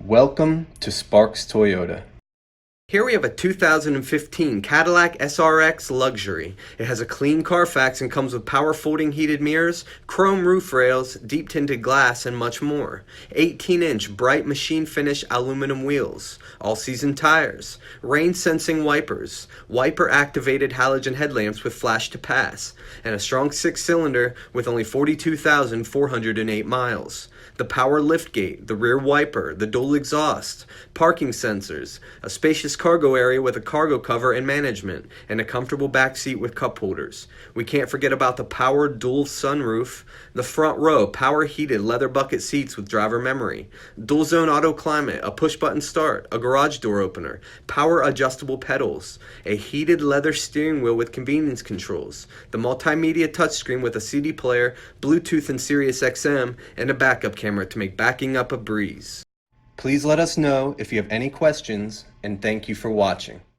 Welcome to Sparks Toyota. Here we have a 2015 Cadillac SRX Luxury. It has a clean Carfax and comes with power folding heated mirrors, chrome roof rails, deep tinted glass, and much more. 18-inch bright machine finish aluminum wheels, all-season tires, rain sensing wipers, wiper activated halogen headlamps with flash to pass, and a strong 6-cylinder with only 42,408 miles. The power liftgate, the rear wiper, the dual exhaust, parking sensors, a spacious cargo area with a cargo cover and management, and a comfortable back seat with cup holders. We can't forget about the power dual sunroof, the front row power heated leather bucket seats with driver memory, dual zone auto climate, a push button start, a garage door opener, power adjustable pedals, a heated leather steering wheel with convenience controls, the multimedia touchscreen with a CD player, Bluetooth and Sirius XM, and a backup camera to make backing up a breeze. Please let us know if you have any questions, and thank you for watching.